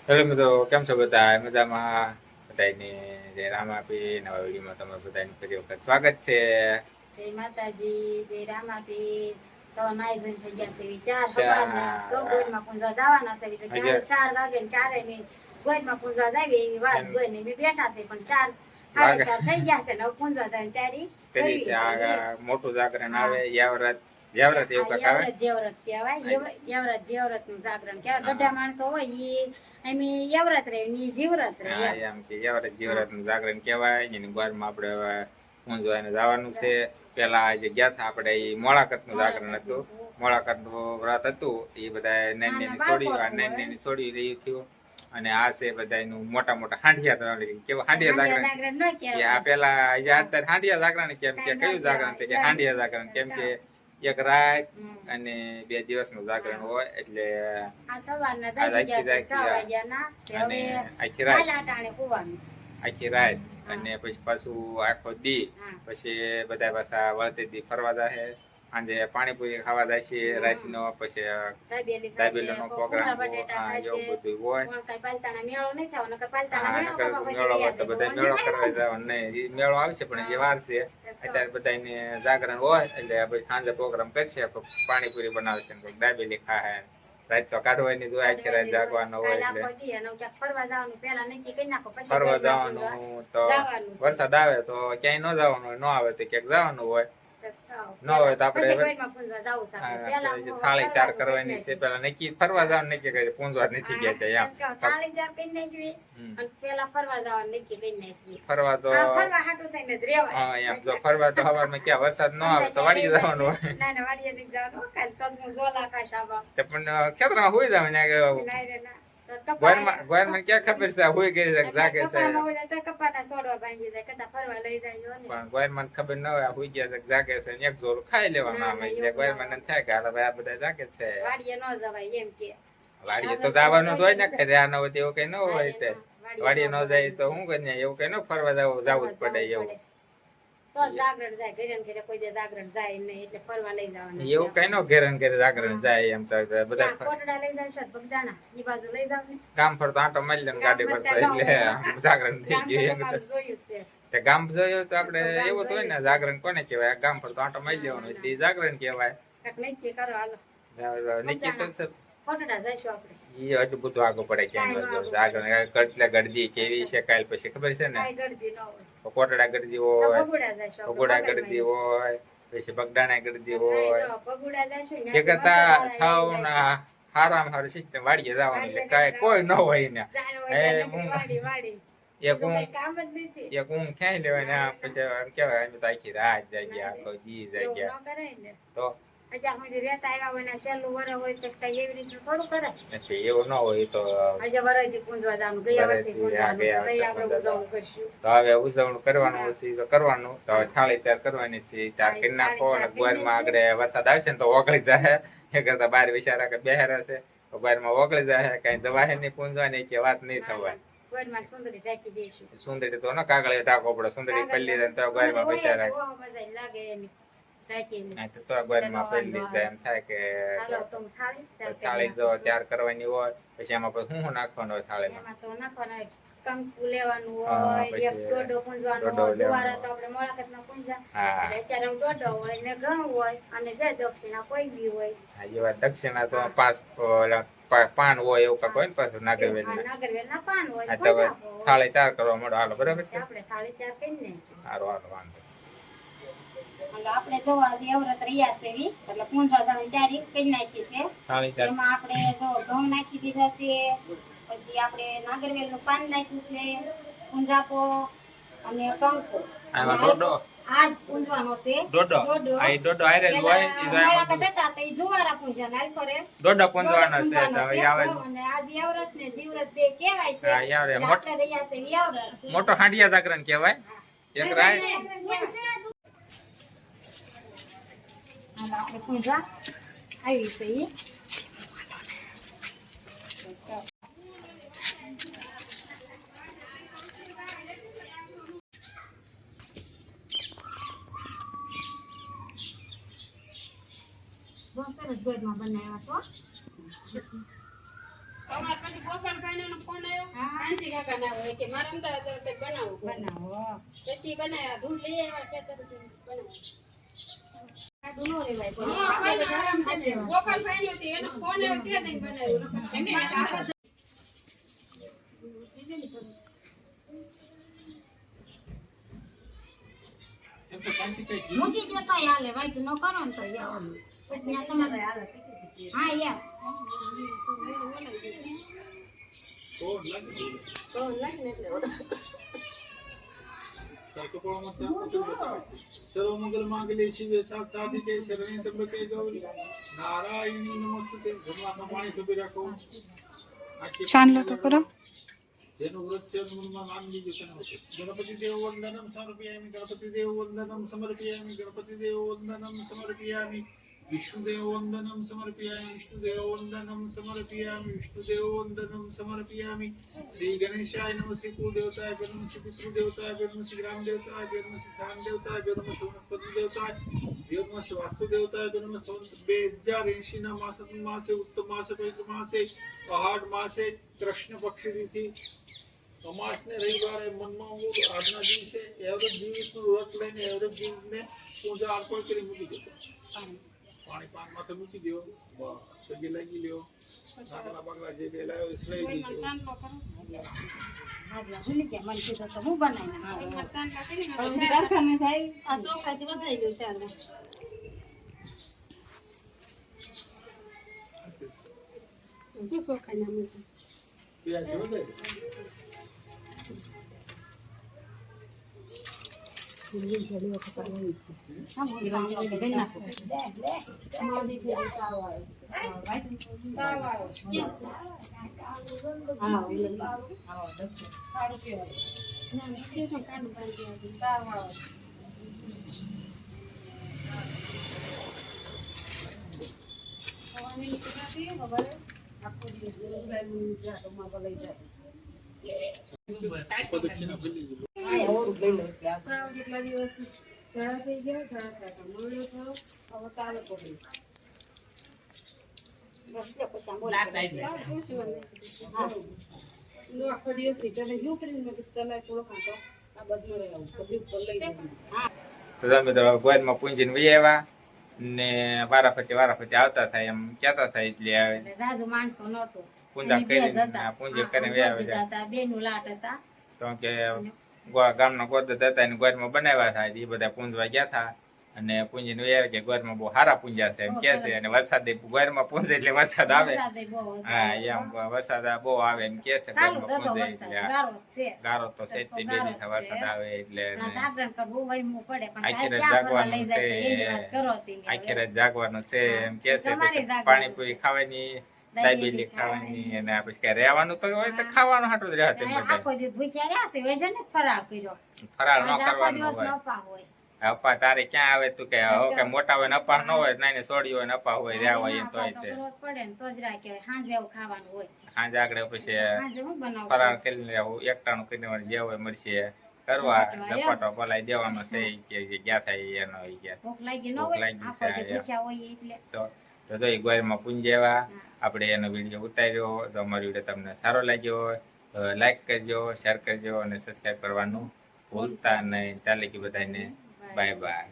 Hello મિત્રો, કેમ છો બધા? મજામાં બધાને જય રામ આપી નવા વિડીયોમાં તમારું બધાનું ફરી વખત સ્વાગત છે. જય માતાજી, જય રામાપીર. તો નાઈ ધોઈને થઈ ગયા છે વિચાર સવારના તો ગોળમાં પૂંજવા જવાના છે એટલે ક્યારે 4 વાગે ને ક્યારે મેં ગોળમાં પૂંજવા જાવી એવી વાત જોઈને મેં બેઠા છે પણ 4 સાડા 4 થઈ ગયા છે ને પૂંજવા જાય તૈયારી કરી છે. મોટું જાગરણ આવે યાવરાત યાવરાત એવું કાક આવે જેવરત કહેવાય યાવરાત જેવરત નું જાગરણ કહેવાય. ગઢા માણસો હોય ઈ અમે યાવરાત રહે ની જીવરત રહે એમ કે યાવરાત જીવરાત નું જાગરણ કહેવાય. એની બારમાં આપણે પૂંજવાને જવાનું છે. પેલા જે ગયા હતા આપણે એ મોળાકત નું જાગરણ હતું. મોળાકત નું વ્રત હતું એ બધા નાની છોડી રહી થયું. અને આ છે બધા મોટા મોટા હાંડિયા કેવા હાંડિયા જાગરણ આ પેલા અત્યારે હાંડિયા જાગરણ કેમ કે કયું જાગરણ કે હાંડિયા જાગરણ કેમ કે એક રાત અને 2 દિવસનું જાગરણ હોય એટલે આખી રાત અને પછી પાછું આખો દી પછી બધા પાછા વળતી દી ફરવા જાય. આજે પાણીપુરી ખાવા જાય છે રાતનો. પછી દાબેલી નો પ્રોગ્રામ એવું બધું હોય. મેળો હોય તો બધા મેળો કરવા જવાનું નહીં. મેળો આવશે પણ જે વાર છે અત્યારે બધાને જાગરણ હોય એટલે સાંજે પ્રોગ્રામ કરશે. પાણીપુરી બનાવશે, દાબેલી ખાહે. રાત તો કાઢવાની જ હોય, આખી રાત જાગવાનો હોય એટલે ફરવા જવાનું તો વરસાદ આવે તો ક્યાંય ન જવાનું હોય, ન આવે તો ક્યાંક જવાનું હોય. ન હોય તો આપણે થાળી તૈયાર કરવાની છે. પેલા નક્કી ફરવા જવાનું નક્કી કરી પૂંજવા નથી ગયા ફરવા તો એમ જો ફરવા તો હવારમાં ક્યાં વરસાદ ન આવે તો વાડી જવાનું હોય પણ ખેતરમાં હોઈ જવાનું. ગોયરમાં ક્યાં ખબર છે હોઈ ગઈ છે જાગે છે પણ ગોયરમાં ખબર ન હોય હોઈ ગયા છે જાગે છે એક જોર ખાઈ લેવાનું આમ એટલે ગોયરમાં થાય કે હાલ આ બધા જાગે છે. વાડીએ તો જવાનું હોય ને કઈ રહ્યા ન હોય એવું કઈ ન હોય તે વાડીએ ન જાય તો શું કરી એવું કઈ ન ફરવા જવું જ પડે એવું એવું કઈ નો ઘેર ઘેર જાગરણ જાય એમ તો બધા ગામ ફરતો આંટો મારી લે ગાડી ફરતો એટલે જાગરણ થઈ ગયું. ગામ જોયું તો આપડે એવું તો હોય ને જાગરણ કોને કહેવાય? ગામ ફરતો આંટો મારી લેવાનો એટલે જાગરણ કહેવાય. નક્કી તો હજુ બધું આગળ પડે ક્યાં કેટલા ગરદી કેવી છે કાલ પછી ખબર છે ને? કોટડા ગરદી હોય, ભગોડા ગરદી હોય, પછી બગડાણા ગરદી હોય. એક છાવના હારામાં હારું સિસ્ટમ વાડીએ જવાનું એટલે કાંઈ કોઈ ન હોય ને એક ઊંઘ ક્યાંય લેવાય ને પછી કેવાય તો આખી રાત જાગ્યા આખો દી જાગ્યા તો એવું ન હોય તો હવે ઉજવણું કરવાનું તો કરવાનું તો થાળી તૈયાર કરવાની છે. તૈયાર કરી નાખો અને ગોરમાં આગળ વરસાદ આવશે ને તો ઓગળી જાય. એ કરતા બાર વિચારા કે બેહેરા છે તો ગોરમાં ઓગળી જાય. કઈ જવાય નહીં પૂંજવાની કે વાત નહીં થવાય. સુંદરી તો ને કાગળ ટાકો પડે. સુંદરી પલ્લી જાય તો ગોરમાં બિચારા તો ગોરમાં પલ્લી જાય એમ થાય કે થાળી જો તૈયાર કરવાની હોય પછી એમાં પછી શું નાખવાનું હોય થાળીમાં? કંકુ લેવાનું હોય, એક ડોડો પૂંજવાનો હોય. સવારે તો આપણે મોળાકતમાં પૂંજ્યા એટલે અત્યારે ડોડો હોય ને ઘઉં હોય અને જે દક્ષિણા કોઈ બી હોય. એ વાત દક્ષિણા તો 5 પાન હોય એવું કાંક હોય ને પાછું નાગરવેલના પાન હોય. થાળી તૈયાર કરવા મળો હાલો બરાબર છે. આપણે થાળી તૈયાર કરીને હારો હાલો વાંધો આપણે જોવા એવરત રહ્યા છે એટલે પૂંજવા જવાની તૈયારી કરી નાખી છે. એમાં આપણે જો ઘઉં નાખી દીધા છે, પછી આપણે નાગરવેલ નું પાન નાખ્યું છે, પૂંજાપો અને કંકુ. આજ પૂંજવાનો છે ડોડો. આ ડોડો આયરે જ હોય. મોળાકત હતા તો ઈ જુવારા પૂંજન આલ કરે ડોડો પૂંજવાનો છે તો આવે. અને આજ યવરત ને જીવરત બે કહેવાય છે. આપણે રહ્યા છે યવરત. મોટો હાંડિયા જાગરણ કહેવાય. એક રાત આપણે પૂંજા આવી છે ઈ બહુ સરસ ગોળમાં બનાવ્યા છો. અમાર પછી ગોપાલભાઈનો ફોન આવ્યો હા. કાંતિ કાકાને આવ્યો કે મારે અમદાવાદ કંઈક બનાવવું છે. બનાવો પછી બનાવ્યા દૂધ લઈ આવ્યા ખેતર બનાવ્યા આડું નો રેવાય પણ હા, આપણે બનાવ્યા. ગરમ થશે ગોપાલભાઈનો તે એનો ફોન આવ્યો તે દઈને બનાવ્યું નકર એમ આપણે મૂકી દેતા હાલે વાઈટ ન કરો ને તો યા ઓલું પછી ત્યાં તમારે હાલે હા યા સર્વમંગલ માંગલ્યે શિવે સાધિકે શરણે ત્ર્યંબકે ગૌરી નારાયણી નમસ્તે. જમવામાં પાણી ખબર રાખો. ચાંદલો તો કરો. જેનું વ્રત છે એનું મનમાં નામ લીધું છે એનું. ગણપતિ દેવ વંદનમ સમર્પયામિ, ગણપતિ દેવ વંદનમ સમર્પયામિ, ગણપતિ દેવ વંદનમ સમર્પયામિ, વિષ્ણુદેવ વંદનમ સમર્પયામિ, વિષ્ણુદેવ વંદનમ સમર્પયામિ, વિષ્ણુદેવ વંદનમ સમર્પયામિ. શ્રી ગણેશાય નમઃ. શ્રી કુલદેવતાય નમઃ. શ્રી પિતૃદેવતાય નમઃ. શ્રી ગ્રામ દેવતાય નમઃ. શ્રી ધામ દેવતાય નમઃ. શ્રી વનસ્પતિ દેવતાય નમઃ. શ્રી વાસ્તુ દેવતાય નમઃ. 2080 ના માસે ઉત્તમ માસે પવિત્ર માસે પહાડ માસે કૃષ્ણ પક્ષથી અમાસને રવિવારે મનમાં આજના દિવસે એવરેજ જીવિતનું વ્રત લઈને એવરેજ જીવિતને પૂજા અર્પણ કરી મૂકી દેતો. પાણી પાન માથે મૂકી દો. બસ પગે લાગી લ્યો. નાગલા બાગલા જે બે લાવ્યો એ લઈ દીધો. ચાંદલો કરો હાજલા ભૂલી ગયા મને કીધું તો હું બનાવીને એકવાર ચાંદલા કરીને આ ચોખાથી વધારી દઉં ચાલે શું શોખાય નામ છે પ્યાજ વધે. હા હું સાંજે કરી નાખું મારી ફેરી તાવ આવે તાવ આવે હા સારું કહેવાય ના નીચે શું કાંડ બાંધી આવી તાવ આવે હવાની નીકળાતી ખબર આખો દિવસ ગુરુગ્રામની જાતોમાં બલાઈ જશે પદક્ષિણા ભૂલી ગયો. તાવ કેટલા દિવસ ઝાડા થઈ ગયા ઝાડા થતા મળ્યો થયો હવે તાવ પડી બસ લે પછી આમ બોલા તાવ પૂછવાનું નો આખો દિવસ ની ચલે શું કરીને મેં કીધું ચલાય થોડો ખાતો આ બધું રહ્યું પછી ઉપર લઈ જવાનું તો તમે તો ગોરમાં પૂંજીને વહી આવ્યા ને વારાફરતી આવતા થાય એમ કહેતા થાય એટલે એટલે જાજુ માણસો નહોતો પૂજા એની બે જ કરીને હતા. પૂંજી હા, કરીને અમે વહી ગોતી આવ્યા હતા, બેનું લાટ હતા તો કે ગામના ગોદ હતા એને ગોરમાં બનાવ્યા થાય એ બધા પૂંજવા ગયા હતા અને પૂંજીને વહી આવ્યા કે ગોરમાં બહુ સારા પૂંજ્યા છે એમ બહુ કે છે સરસ. અને વરસાદ ગોરમાં પૂંજે એટલે વરસાદ આવે વરસાદે બહુ હતો. હા એમ વરસાદ બહુ આવે એમ કે છે ચાલુ ગોરમાં હતો પૂંજે વરસાદ, એટલે ગારો જ છે ગારો તો છે જ તે બે ગારો જ દિવસે છે. વરસાદ આવે એટલે પણ આ જાગરણ કરવું વહેમું પડે પણ આખી કાંઈ રાત ક્યાં ફરવા લઈ જાગવાનું જાય છે એની વાત છે. કરો તમે હવે. આખી રાત જાગવાનું છે હા, એમ કે છે તમારે પછી જાગવાનું પાણીપુરી છે. ખાવાની દાબેલી દાબેલી ખાવાની અને પછી કે રહેવાનું તો હોય તો હા. ખાવાનું હાટું જ રહે આ આખો દિવસ ભૂખ્યા રહ્યા છે હવે છે ને ફરાળ કર્યો ફરાળ ન આજ આખો કરવાનું દિવસ હોય નફા હોય અપા તારે ક્યાં આવે તું કે હવે કે મોટા હોય ને અપા ન હોય નાની છોડી હોય ને અપા હોય રહ્યા હોય એમ તોય તે કરવો જ પડે ને તો જ રાખે સાંજે એવું ખાવાનું હોય સાંજે આગળ પછી સાંજે હું બનાવું ફરાળ કરી લેવું એકટાણું કરીને જે હોય મળશે કરવા ધપાટો ધપાટો બોલાઈ દેવાનો છે ઈ કે ગયા થાય એનો ઈ કે ભૂખ લાગી ન ભૂખ હોય લાગી આખો છે, દિવસ ભૂખ્યા હોય એટલે તો જો ગોરમાં પૂંજેવા આપણે એનો વિડીયો ઉતાર્યો તો અમારો વિડીયો તમને સારો લાગ્યો હોય તો લાઈક કરજો શેર કરજો અને સબસ્ક્રાઈબ કરવાનું ભૂલતા નહીં ચાલે કે બધાને બાય બાય